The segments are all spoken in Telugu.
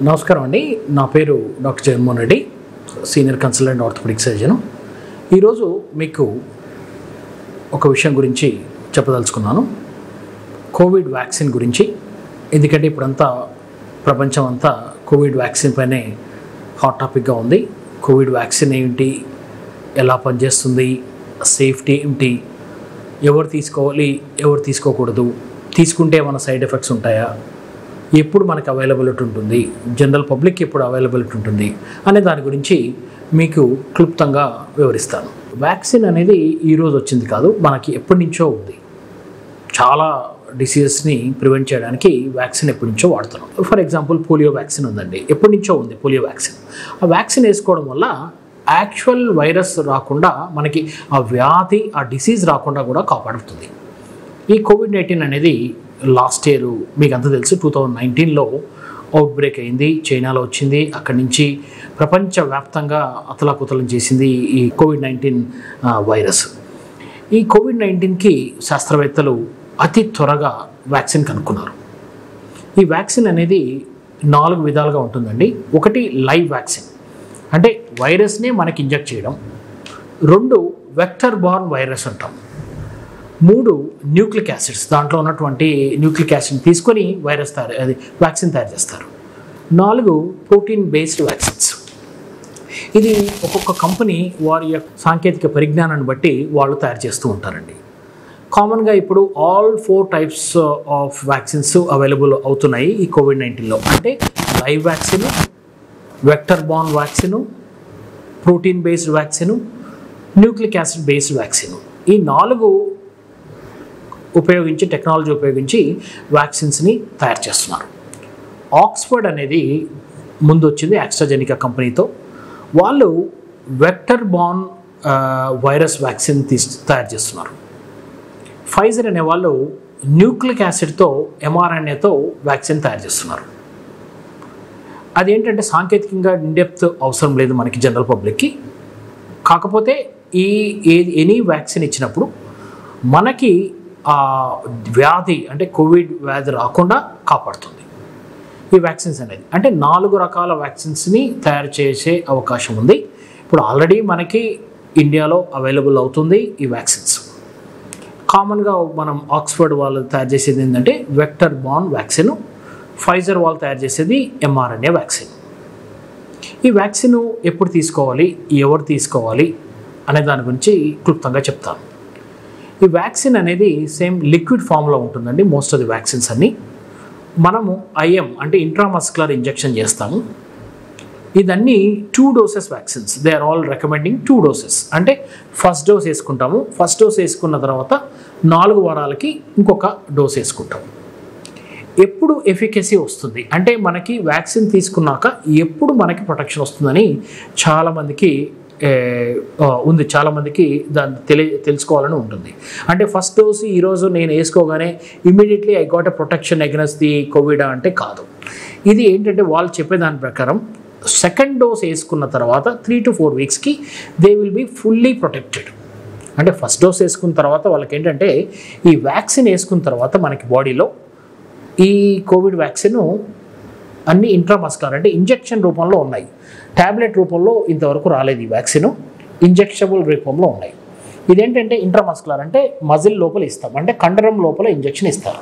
నమస్కారం అండి. నా పేరు doctor Jaganmohan Reddy, senior consultant orthopaedic surgeon. ఈరోజు మీకు ఒక విషయం గురించి చెప్పదలుచుకున్నాను, కోవిడ్ వ్యాక్సిన్ గురించి. ఎందుకంటే ఇప్పుడంతా ప్రపంచం అంతా కోవిడ్ వ్యాక్సిన్ పైనే హాట్ టాపిక్గా ఉంది. కోవిడ్ వ్యాక్సిన్ ఏమిటి, ఎలా పనిచేస్తుంది, సేఫ్టీ ఏమిటి, ఎవరు తీసుకోవాలి, ఎవరు తీసుకోకూడదు, తీసుకుంటే ఏమైనా సైడ్ ఎఫెక్ట్స్ ఉంటాయా, ఎప్పుడు మనకు అవైలబిలిటీ ఉంటుంది, జనరల్ పబ్లిక్ ఎప్పుడు అవైలబిలిటీ ఉంటుంది అనే దాని గురించి మీకు క్లుప్తంగా వివరిస్తాను. వ్యాక్సిన్ అనేది ఈరోజు వచ్చింది కాదు, మనకి ఎప్పటి నుంచో ఉంది. చాలా డిసీజెస్ని ప్రివెంట్ చేయడానికి వ్యాక్సిన్ ఎప్పటి నుంచో వాడుతున్నాం. ఫర్ ఎగ్జాంపుల్ పోలియో వ్యాక్సిన్ ఉందండి, ఎప్పటి నుంచో ఉంది పోలియో వ్యాక్సిన్. ఆ వ్యాక్సిన్ వేసుకోవడం వల్ల యాక్చువల్ వైరస్ రాకుండా, మనకి ఆ వ్యాధి, ఆ డిసీజ్ రాకుండా కూడా కాపాడుతుంది. ఈ కోవిడ్-19 అనేది లాస్ట్ ఇయర్ మీకు అంతా తెలుసు, 2019లో అవుట్బ్రేక్ అయింది, చైనాలో వచ్చింది. అక్కడి నుంచి ప్రపంచవ్యాప్తంగా అతలాకుతలం చేసింది ఈ కోవిడ్-19 వైరస్. ఈ కోవిడ్-19కి శాస్త్రవేత్తలు అతి త్వరగా వ్యాక్సిన్ కనుక్కున్నారు. ఈ వ్యాక్సిన్ అనేది 4 విధాలుగా ఉంటుందండి. ఒకటి లైవ్ వ్యాక్సిన్, అంటే వైరస్నే మనకి ఇంజెక్ట్ చేయడం. 2 వెక్టర్ బార్న్ వైరస్ అంటాం. 3 న్యూక్లిక్ యాసిడ్స్, దాంట్లో ఉన్నటువంటి న్యూక్లిక్ యాసిడ్ తీసుకొని వ్యాక్సిన్ తయారు చేస్తారు. 4 ప్రోటీన్ బేస్డ్ వ్యాక్సిన్స్. ఇది ఒక్కొక్క కంపెనీ వారి యొక్క సాంకేతిక పరిజ్ఞానాన్ని బట్టి వాళ్ళు తయారు చేస్తూ ఉంటారండి. కామన్గా ఇప్పుడు all 4 types of vaccines available అవుతున్నాయి ఈ కోవిడ్-19లో. అంటే live vaccine, vector born vaccine, protein based vaccine, nucleic acid based vaccine. ఈ 4 టెక్నాలజీ ఉపయోగించి వ్యాక్సిన్స్ని తయారు చేస్తున్నారు. ఆక్స్ఫర్డ్ అనేది ముందు వచ్చింది ఆస్ట్రాజెనికా కంపెనీతో. వాళ్ళు వెక్టర్ బార్న్ వైరస్ వ్యాక్సిన్ తయారు చేస్తున్నారు. ఫైజర్ అనే వాళ్ళు న్యూక్లిక్ యాసిడ్తో, mRNAతో వ్యాక్సిన్ తయారు చేస్తున్నారు. అదేంటంటే సాంకేతికంగా ఇన్డెప్త్ అవసరం లేదు మనకి జనరల్ పబ్లిక్కి. కాకపోతే ఎనీ వ్యాక్సిన్ ఇచ్చినప్పుడు మనకి వ్యాధి, అంటే కోవిడ్ వ్యాధి రాకుండా కాపాడుతుంది ఈ వ్యాక్సిన్స్ అనేది. అంటే 4 రకాల వ్యాక్సిన్స్ని తయారు చేసే అవకాశం ఉంది. ఇప్పుడు ఆల్రెడీ మనకి ఇండియాలో అవైలబుల్ అవుతుంది ఈ వ్యాక్సిన్స్. కామన్గా మనం ఆక్స్ఫర్డ్ వాళ్ళు తయారు చేసేది ఏంటంటే వెక్టర్ బార్న్ వ్యాక్సిన్, ఫైజర్ వాళ్ళు తయారు చేసేది mRNA వ్యాక్సిన్. ఈ వ్యాక్సిన్ ఎప్పుడు తీసుకోవాలి, ఎవరు తీసుకోవాలి అనే దాని గురించి క్లుప్తంగా చెప్తాను. ఈ వ్యాక్సిన్ అనేది సేమ్ లిక్విడ్ ఫామ్లో ఉంటుందండి. మోస్ట్ ఆఫ్ ది వ్యాక్సిన్స్ అన్నీ మనము IM అంటే ఇంట్రామస్కులర్ ఇంజెక్షన్ చేస్తాము. ఇదన్నీ 2 doses vaccines. They are all recommending 2 doses. అంటే ఫస్ట్ డోస్ వేసుకుంటాము, ఫస్ట్ డోస్ వేసుకున్న తర్వాత 4 వారాలకి ఇంకొక డోస్ వేసుకుంటాము. ఎప్పుడు ఎఫికసీ వస్తుంది అంటే మనకి వ్యాక్సిన్ తీసుకున్నాక ఎప్పుడు మనకి ప్రొటెక్షన్ వస్తుందని చాలామందికి ఉంది. చాలామందికి దాన్ని తెలుసుకోవాలని ఉంటుంది. అంటే ఫస్ట్ డోస్ ఈరోజు నేను వేసుకోగానే immediately I got a protection against the COVID అంటే కాదు. ఇది ఏంటంటే వాళ్ళు చెప్పేదాని ప్రకారం సెకండ్ డోస్ వేసుకున్న తర్వాత 3 to 4 weeksకి they will be fully protected. అంటే ఫస్ట్ డోస్ వేసుకున్న తర్వాత వాళ్ళకి ఏంటంటే ఈ వ్యాక్సిన్ వేసుకున్న తర్వాత మనకి బాడీలో ఈ కోవిడ్ వ్యాక్సిన్ అన్ని ఇంట్రామస్కులర్ అంటే ఇంజెక్షన్ రూపంలో ఉన్నాయి. ట్యాబ్లెట్ రూపంలో ఇంతవరకు రాలేదు ఈ వ్యాక్సిన్, ఇంజెక్షబుల్ రూపంలో ఉన్నాయి. ఇదేంటంటే ఇంట్రామస్కులర్ అంటే మజిల్ లోపల ఇస్తాం, అంటే కండరం లోపల ఇంజెక్షన్ ఇస్తారు.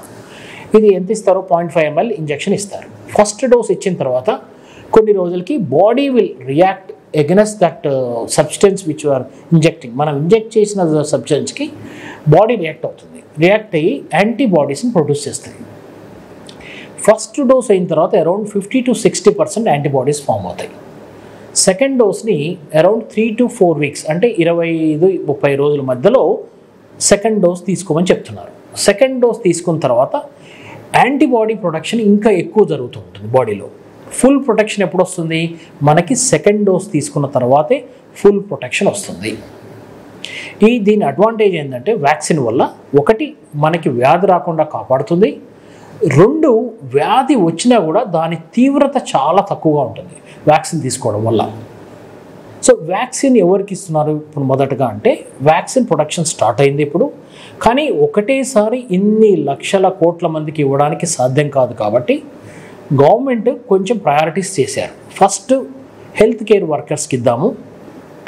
ఇది ఎంత ఇస్తారో 0.5 ml ఇంజెక్షన్ ఇస్తారు. ఫస్ట్ డోస్ ఇచ్చిన తర్వాత కొన్ని రోజులకి body will react against that substance which are injecting. మనం ఇంజెక్ట్ చేసిన సబ్స్టెన్స్కి బాడీ రియాక్ట్ అవుతుంది. రియాక్ట్ అయ్యి యాంటీబాడీస్ని ప్రొడ్యూస్ చేస్తుంది. ఫస్ట్ డోస్ అయిన తర్వాత అరౌండ్ 50 to 60% యాంటీబాడీస్ ఫామ్ అవుతాయి. సెకండ్ డోస్ని అరౌండ్ 3 to 4 weeks అంటే 25-30 రోజుల మధ్యలో సెకండ్ డోస్ తీసుకోమని చెప్తున్నారు. సెకండ్ డోస్ తీసుకున్న తర్వాత యాంటీబాడీ ప్రొటెక్షన్ ఇంకా ఎక్కువ జరుగుతూ ఉంటుంది బాడీలో. ఫుల్ ప్రొటెక్షన్ ఎప్పుడు వస్తుంది, మనకి సెకండ్ డోస్ తీసుకున్న తర్వాతే ఫుల్ ప్రొటెక్షన్ వస్తుంది. దీని అడ్వాంటేజ్ ఏంటంటే వ్యాక్సిన్ వల్ల ఒకటి మనకి వ్యాధి రాకుండా కాపాడుతుంది, 2 వ్యాధి వచ్చినా కూడా దాని తీవ్రత చాలా తక్కువగా ఉంటుంది వ్యాక్సిన్ తీసుకోవడం వల్ల. సో వ్యాక్సిన్ ఎవరికి ఇస్తున్నారు ఇప్పుడు మొదటగా అంటే వ్యాక్సిన్ ప్రొడక్షన్ స్టార్ట్ అయింది ఇప్పుడు, కానీ ఒకటేసారి ఇన్ని లక్షల కోట్ల మందికి ఇవ్వడానికి సాధ్యం కాదు. కాబట్టి గవర్నమెంట్ కొంచెం ప్రయారిటీస్ చేశారు. ఫస్ట్ హెల్త్ కేర్ వర్కర్స్కి ఇద్దాము,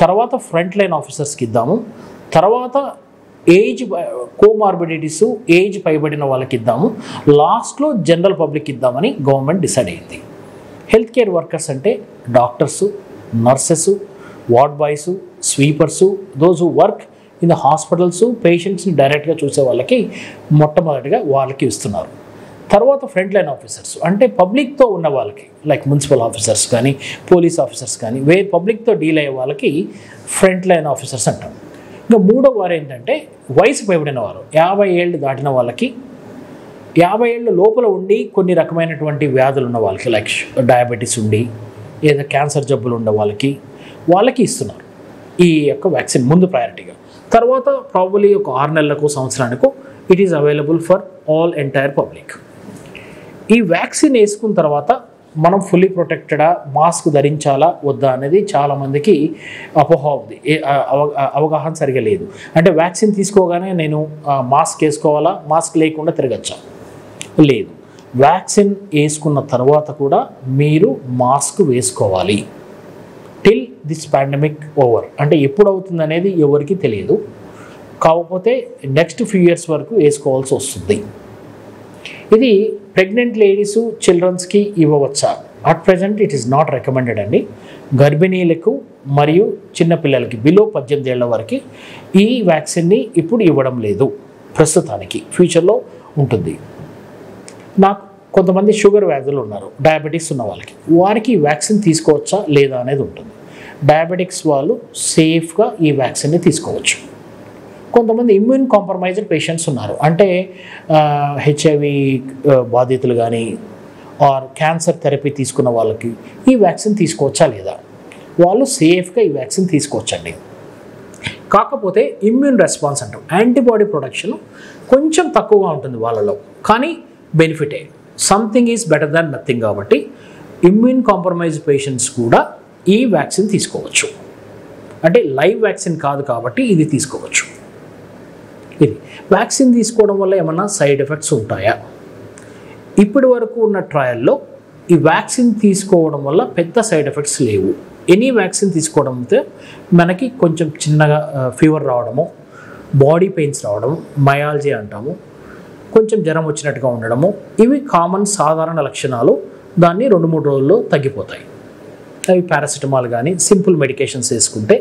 తర్వాత ఫ్రంట్ లైన్ ఆఫీసర్స్కి ఇద్దాము, తర్వాత ఏజ్ కోమార్బిడిటీస్ ఏజ్ పైబడిన వాళ్ళకి ఇద్దాము, లాస్ట్లో జనరల్ పబ్లిక్ ఇద్దామని గవర్నమెంట్ డిసైడ్ అయింది. హెల్త్ కేర్ వర్కర్స్ అంటే doctors, nurses, ward boys, sweepers, those who work in the hospitals, పేషెంట్స్ని డైరెక్ట్గా చూసే వాళ్ళకి మొట్టమొదటిగా వాళ్ళకి ఇస్తున్నారు. తర్వాత ఫ్రంట్ లైన్ ఆఫీసర్స్ అంటే పబ్లిక్తో ఉన్న వాళ్ళకి, లైక్ మున్సిపల్ ఆఫీసర్స్ కానీ పోలీస్ ఆఫీసర్స్ కానీ పబ్లిక్తో డీల్ అయ్యే వాళ్ళకి ఫ్రంట్ లైన్ ఆఫీసర్స్ అంటాం. ఇంకా మూడో వారు ఏంటంటే వయసు పైబడిన వారు, 50 ఏళ్ళు దాటిన వాళ్ళకి, 50 ఏళ్ళ లోపల ఉండి కొన్ని రకమైనటువంటి వ్యాధులు ఉన్న వాళ్ళకి, లైక్ డయాబెటీస్ ఉండి ఏదైనా క్యాన్సర్ జబ్బులు ఉన్న వాళ్ళకి ఇస్తున్నారు ఈ యొక్క వ్యాక్సిన్ ముందు ప్రయారిటీగా. తర్వాత ప్రాబబ్లీ ఒక 6 నెలలకు సంవత్సరానికో it is available for all entire public. ఈ వ్యాక్సిన్ వేసుకున్న తర్వాత మనం ఫుల్లీ ప్రొటెక్టెడా, మాస్క్ ధరించాలా వద్దా అనేది చాలామందికి అపోహ ఉంది, అవగాహన సరిగా లేదు. అంటే వ్యాక్సిన్ తీసుకోగానే నేను మాస్క్ వేసుకోవాలా, మాస్క్ లేకుండా తిరగచ్చా? లేదు, వ్యాక్సిన్ వేసుకున్న తర్వాత కూడా మీరు మాస్క్ వేసుకోవాలి టిల్ దిస్ పాండమిక్ ఓవర్. అంటే ఎప్పుడు అవుతుంది అనేది ఎవరికి తెలియదు, కాకపోతే నెక్స్ట్ ఫ్యూ ఇయర్స్ వరకు వేసుకోవాల్సి వస్తుంది. ఇది ప్రెగ్నెంట్ లేడీస్, చిల్డ్రన్స్కి ఇవ్వవచ్చా? At present it is not recommended అండి. గర్భిణీలకు మరియు చిన్నపిల్లలకి బిలో 18 ఏళ్ల వరకు ఈ వ్యాక్సిన్ని ఇప్పుడు ఇవ్వడం లేదు ప్రస్తుతానికి, ఫ్యూచర్లో ఉంటుంది. నాకు కొంతమంది షుగర్ వ్యాధులు ఉన్నారు, డయాబెటిక్స్ ఉన్న వారికి ఈ వ్యాక్సిన్ తీసుకోవచ్చా లేదా అనేది ఉంటుంది. డయాబెటిక్స్ వాళ్ళు సేఫ్గా ఈ వ్యాక్సిన్ని తీసుకోవచ్చు. కొంతమంది ఇమ్యూన్ కాంప్రమైజ్డ్ పేషెంట్స్ ఉన్నారు, అంటే హెచ్ఐవి బాధితులు కానీ ఆర్ క్యాన్సర్ థెరపీ తీసుకున్న వాళ్ళకి ఈ వ్యాక్సిన్ తీసుకోవచ్చా లేదా? వాళ్ళు సేఫ్గా ఈ వ్యాక్సిన్ తీసుకోవచ్చండి. కాకపోతే ఇమ్యూన్ రెస్పాన్స్ అంటాం, యాంటీబాడీ ప్రొడక్షన్ కొంచెం తక్కువగా ఉంటుంది వాళ్ళలో, కానీ బెనిఫిటే. Something is better than nothing కాబట్టి ఇమ్యూన్ కాంప్రమైజ్ పేషెంట్స్ కూడా ఈ వ్యాక్సిన్ తీసుకోవచ్చు. అంటే లైవ్ వ్యాక్సిన్ కాదు కాబట్టి ఇది తీసుకోవచ్చు. ఇది వ్యాక్సిన్ తీసుకోవడం వల్ల ఏమన్నా సైడ్ ఎఫెక్ట్స్ ఉంటాయా? ఇప్పటి వరకు ఉన్న ట్రయల్లో ఈ వ్యాక్సిన్ తీసుకోవడం వల్ల పెద్ద సైడ్ ఎఫెక్ట్స్ లేవు. ఎనీ వ్యాక్సిన్ తీసుకోవడంతో మనకి కొంచెం చిన్నగా ఫీవర్ రావడము, బాడీ పెయిన్స్ రావడము, మయాలజీ అంటాము, కొంచెం జ్వరం వచ్చినట్టుగా ఉండడము, ఇవి కామన్ సాధారణ లక్షణాలు. దాన్ని 2-3 రోజుల్లో తగ్గిపోతాయి. అవి పారాసిటమాల్ కానీ సింపుల్ మెడికేషన్స్ వేసుకుంటే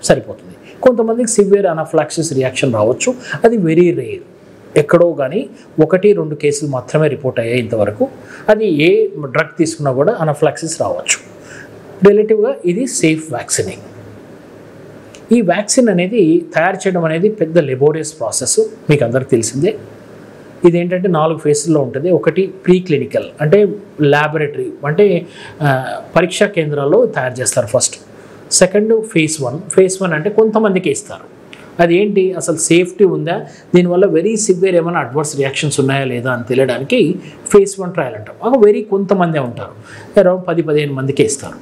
సరిపోతుంది. కొంతమందికి సివియర్ అనాఫ్లాక్సిస్ రియాక్షన్ రావచ్చు, అది వెరీ రేర్, ఎక్కడో కానీ 1-2 కేసులు మాత్రమే రిపోర్ట్ అయ్యాయి ఇంతవరకు. అది ఏ డ్రగ్ తీసుకున్నా కూడా అనాఫ్లాక్సిస్ రావచ్చు. రిలేటివ్గా ఇది సేఫ్ వ్యాక్సినింగ్. ఈ వ్యాక్సిన్ అనేది తయారు చేయడం అనేది పెద్ద లెబోరియస్ ప్రాసెస్, మీకు అందరికి తెలిసిందే. ఇదేంటంటే 4 ఫేజ్ల్లో ఉంటుంది. ఒకటి ప్రీ క్లినికల్, అంటే ల్యాబొరేటరీ, అంటే పరీక్షా కేంద్రాల్లో తయారు చేస్తారు ఫస్ట్. Second phase 1. ఫేజ్ 1 అంటే కొంతమందికి ఇస్తారు. అది ఏంటి, అసలు సేఫ్టీ ఉందా, దీనివల్ల వెరీ సివియర్ ఏమైనా అడ్వర్స్ రియాక్షన్స్ ఉన్నాయా లేదా అని తెలియడానికి ఫేజ్ 1 ట్రయల్ అంటాం. వెరీ కొంతమందే ఉంటారు, అరౌండ్ 10-15 మందికి ఇస్తారు.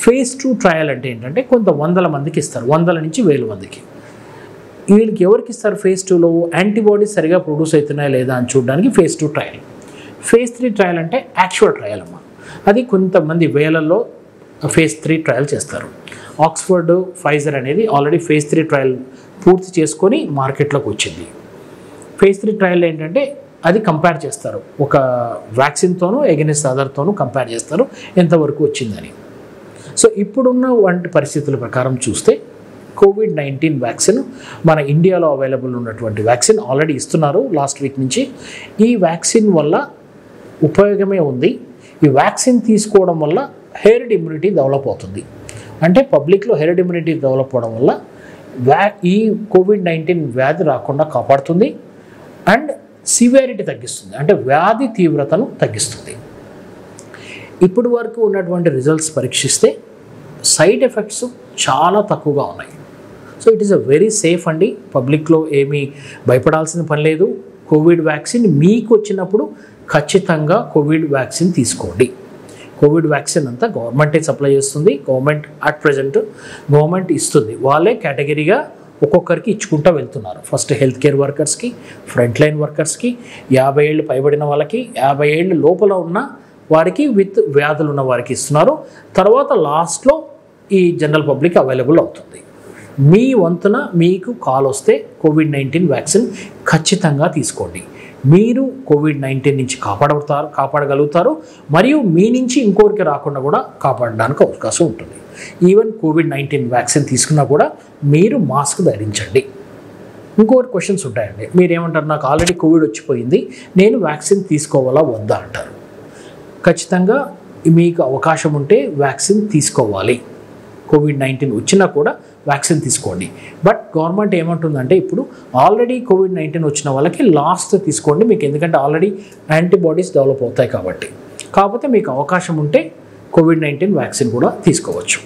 ఫేజ్ 2 ట్రయల్ అంటే ఏంటంటే కొంత 100 మందికి ఇస్తారు, 100 నుంచి 1000 మందికి. వీళ్ళకి ఎవరికి ఇస్తారు ఫేజ్ 2లో? యాంటీబాడీస్ సరిగా ప్రొడ్యూస్ అవుతున్నాయా లేదా అని చూడడానికి ఫేజ్ 2 ట్రయల్. ఫేజ్ 3 ట్రయల్ అంటే యాక్చువల్ ట్రయల్ అమ్మ, అది కొంతమంది వేలల్లో ఫేజ్ 3 ట్రయల్ చేస్తారు. ఆక్స్ఫర్డ్, ఫైజర్ అనేది ఆల్రెడీ ఫేజ్ 3 ట్రయల్ పూర్తి చేసుకొని మార్కెట్లోకి వచ్చింది. ఫేజ్ 3 ట్రయల్ ఏంటంటే అది కంపేర్ చేస్తారు, ఒక వ్యాక్సిన్తోనూ ఎగెనిస్ట్ అదర్తోనూ కంపేర్ చేస్తారు ఎంతవరకు వచ్చిందని. సో ఇప్పుడున్న వంటి పరిస్థితుల ప్రకారం చూస్తే కోవిడ్-19 వ్యాక్సిన్ మన ఇండియాలో అవైలబుల్ ఉన్నటువంటి వ్యాక్సిన్ ఆల్రెడీ ఇస్తున్నారు లాస్ట్ వీక్ నుంచి. ఈ వ్యాక్సిన్ వల్ల ఉపయోగమే ఉంది. ఈ వ్యాక్సిన్ తీసుకోవడం వల్ల హెర్డ్ ఇమ్యూనిటీ డెవలప్ అవుతుంది. అంటే పబ్లిక్లో హెర్డ్ ఇమ్యూనిటీ డెవలప్ అవడం వల్ల ఈ కోవిడ్-19 వ్యాధి రాకుండా కాపాడుతుంది అండ్ సివియారిటీ తగ్గిస్తుంది, అంటే వ్యాధి తీవ్రతను తగ్గిస్తుంది. ఇప్పటి వరకు ఉన్నటువంటి రిజల్ట్స్ పరీక్షిస్తే సైడ్ ఎఫెక్ట్స్ చాలా తక్కువగా ఉన్నాయి. So it is a very safe అండి, పబ్లిక్లో ఏమీ భయపడాల్సిన పని లేదు. కోవిడ్ వ్యాక్సిన్ మీకు వచ్చినప్పుడు ఖచ్చితంగా కోవిడ్ వ్యాక్సిన్ తీసుకోండి. కోవిడ్ వ్యాక్సిన్ అంతా గవర్నమెంటే సప్లై చేస్తుంది. గవర్నమెంట్ అట్ ప్రజెంట్ గవర్నమెంట్ ఇస్తుంది, వాళ్ళే కేటగిరీగా ఒక్కొక్కరికి ఇచ్చుకుంటూ వెళ్తున్నారు. ఫస్ట్ హెల్త్ కేర్ వర్కర్స్కి, ఫ్రంట్ లైన్ వర్కర్స్కి, 50 ఏళ్ళు పైబడిన వాళ్ళకి, 50 ఏళ్ళు లోపల ఉన్న వారికి విత్ వ్యాధులు ఉన్న వారికి ఇస్తున్నారు. తర్వాత లాస్ట్లో ఈ జనరల్ పబ్లిక్ అవైలబుల్ అవుతుంది. మీ వంతున మీకు కాల్ వస్తే కోవిడ్-19 వ్యాక్సిన్ ఖచ్చితంగా తీసుకోండి. మీరు కోవిడ్-19 నుంచి కాపాడగలుగుతారు మరియు మీ నుంచి ఇంకోరికి రాకుండా కూడా కాపాడడానికి అవకాశం ఉంటుంది. ఈవెన్ కోవిడ్-19 వ్యాక్సిన్ తీసుకున్నా కూడా మీరు మాస్క్ ధరించండి. ఇంకోటి క్వశ్చన్స్ ఉంటాయండి. మీరేమంటారు, నాకు ఆల్రెడీ కోవిడ్ వచ్చిపోయింది, నేను వ్యాక్సిన్ తీసుకోవాలా వద్దా అంటారు. ఖచ్చితంగా మీకు అవకాశం ఉంటే వ్యాక్సిన్ తీసుకోవాలి. కోవిడ్-19 వచ్చినా కూడా వ్యాక్సిన్ తీసుకోండి. బట్ గవర్నమెంట్ ఏమంటుందంటే ఇప్పుడు ఆల్రెడీ కోవిడ్-19 వచ్చిన వాళ్ళకి లాస్ట్ తీసుకోండి మీకు, ఎందుకంటే ఆల్రెడీ యాంటీబాడీస్ డెవలప్ అవుతాయి కాబట్టి. కాకపోతే మీకు అవకాశం ఉంటే కోవిడ్-19 వ్యాక్సిన్ కూడా తీసుకోవచ్చు.